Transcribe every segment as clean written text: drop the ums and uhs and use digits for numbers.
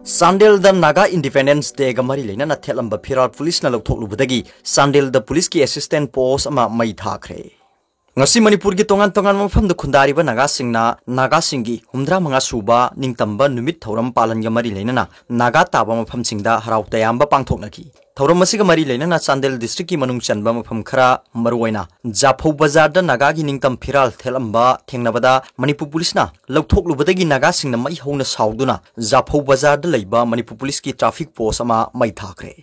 Sandel da Naga Independence Day gamari leina na thelamba phiral police na lokthoklubuddagi Sandel da police ki assistant post ama mai thakre. Ngasi Manipur gi tongan mafam da khundari ba Naga singi humdra manga suba ningtamba numit thoram palan gamari leina na Naga taba mafam singda harau tayamba pangthoknaki. Thoram masiga mari leina na Sandel district ki manung chanba mafam khara maruwaina Japhau bazar da Naga gi ningtam phiral thelamba thengnabada Manipur police na lokthoklubuddagi Naga singna mai hona sauduna Japhau bazar da leiba Manipur police ki traffic post ama mai thakre.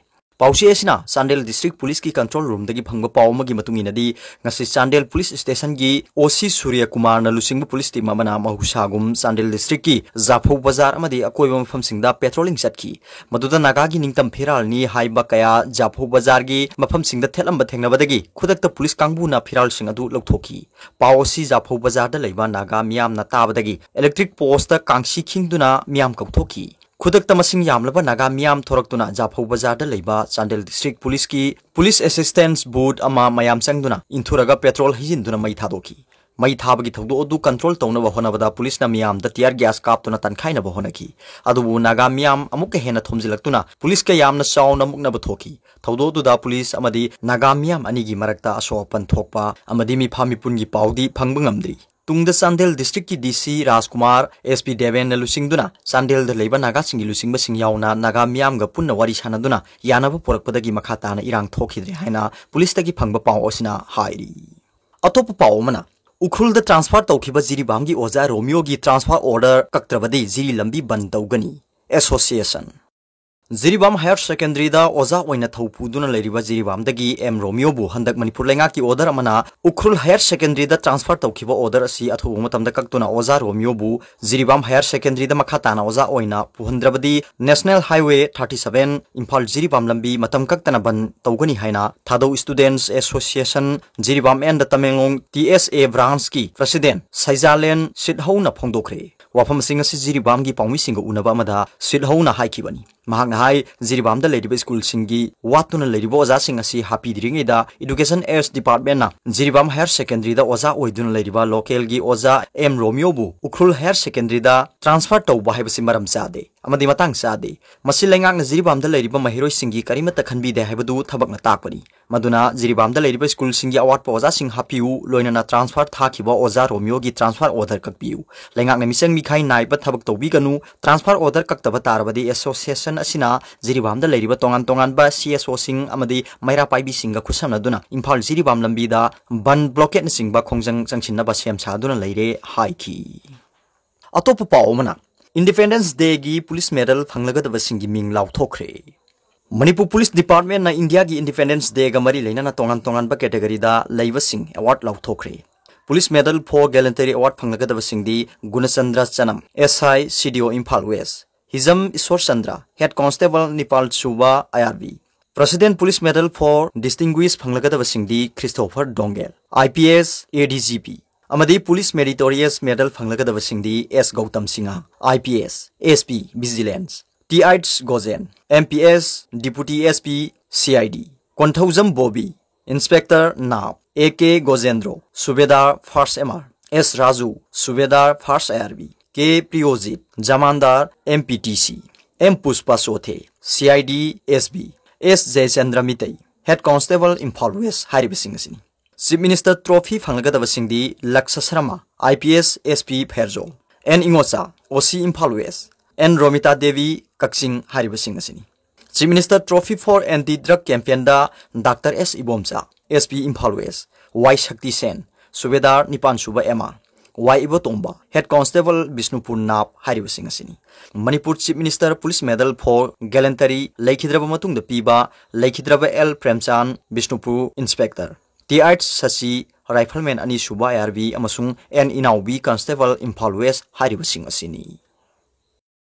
Pausi esina Sandel district police ki control room dagi phangba pawma gi matungina di ngasi Sandel police station gi OC Surya Kumar na lusingba police team amana mahusagum Sandel district ki Japhau bazar amadi akoiba mafam singda patrolling chatki maduda Naga gi ningtam phiral ni haiba kaya Japhau bazar gi mafam singda thelamba thengnabadagi khudakta police kangbu na phiral sing adu lokhthoki Pausi Japhau bazar da leiba Naga miyam na tabadagi electric post ta kangsi khingduna miyam kauthoki Khudakta masing yamlaba Naga miyam thoraktuna Japhau bazar da leiba Sandel district police ki police assistance booth ama mayam changduna inthuraga petrol hijinduna mai thadoki mai thabagi thodu odu control tawna ba honabada police na miyam da tear gas kaptuna tankhaina ba honaki adubu Naga miyam amuk hena thomjilaktuna police ka yamna sauna mukna ba thoki thodu odu da police amadi Naga miyam ani gi marakta aso pan thokpa amadi mi phami pungi paudi phangba ngamdri Tungda Sandel district ki DC Rajkumar SP Deven na lusingduna Sandel da leiba Naga singi lusingba singyauna Naga miyam ga punna wari sanaduna yanaba porakpadagi makhata na irang thokhidre haina police tagi phangba paw osina hairi atop paw mana Ukhrul da transfer tawkhiba Jiribam gi oza Romeo gi transfer order kaktrabadi Jiri lambi ban tawgani association Jiribam Higher Secondary da oza oina thawpuduna leiriba Jiribam dagi M Romeo bu handak Manipur lenga ki order amana Ukhrul Higher Secondary da transfer tawkhiba order asi athubu matamda kaktuna oza Romeo bu Jiribam Higher Secondary da makhatana oza oina puhandrabadi National Highway 37 Imphal Jiribam lambi matam kaktana ban tawgani haina Thado Students Association Jiribam and Tamenglong TSA branch ki president Saijalen Sidhauna phongdokre wafam singa si Jiribam gi pawmi singa unaba amada Sidhauna haikibani mahakna hai Jiribam da leiriba school singi watuna leiriba oza singa si happy diringi da education airs department na Jiribam Higher Secondary da oza oiduna leiriba local gi oza M Romeo bu Ukhrul Higher Secondary da transfer tawba haibasi maram chade amadi matang chade masi lengak na Jiribam da leiriba mahiroi singi karimata khanbi de haibadu thabak na takpani maduna Jiribam da leiriba school singi award pa oza sing hapiu loina na transfer thakiba oza Romeo gi transfer order kakpiu lengak na misang mikhai naiba thabak tawbi ganu transfer order kaktaba tarabadi association asina Jiribam da leiriba tongan ba CSO sing amadi maira paibi singa khusamnaduna Imphal Jiribam lambi da ban blockade na singba khongjang changchinna ba sem chaduna leire haiki atop pawmana Independence Day gi police medal phanglaga da singi ming lauthokre Manipur Police Department na India gi Independence Day ga mari leina na tongan ba category da leiba sing award lauthokre Police Medal for Gallantry Award phanglaga da singdi Gunachandra Chanam SI CDO Imphal West Hizam Iswar Chandra Head Constable Nepal Suba IRB President Police Medal for Distinguished phanglaga da singdi Christopher Dongel IPS ADGP Amadi Police Meritorious Medal phanglaga da singdi S Gautam Singha IPS SP Vigilance T.H. Gozen MPS Deputy SP CID Konthaujam Bobby Inspector Nav A.K. Gojendro Subedar First MR S. Raju Subedar First IRB K. Priyojit Jamandar MPTC M. Puspa Sothe CID SB S. Jayachandra Mittai Head Constable Imphal West Haribasing Chief Minister Trophy phanglaga singdi Laksha Sharma IPS SP Pherjo N. Ingocha OC Imphal West N. Romita Devi Kaksing Haribasing Chief Minister Trophy for Anti-Drug Campaign da Dr. S. Ibomcha SP Imphal West Y. Shakti Sen Subedar Nipan Suba MR Y. Ibotomba Head Constable Bishnupur Nap Haribasing Manipur Chief Minister Police Medal for Gallantry Laikhidraba Matungda Piba Laikhidraba L. Premchan Bishnupur Inspector T.H. Sasi Rifleman Ani Suba IRB Amasung N. Inaubi Constable Imphal West Haribasing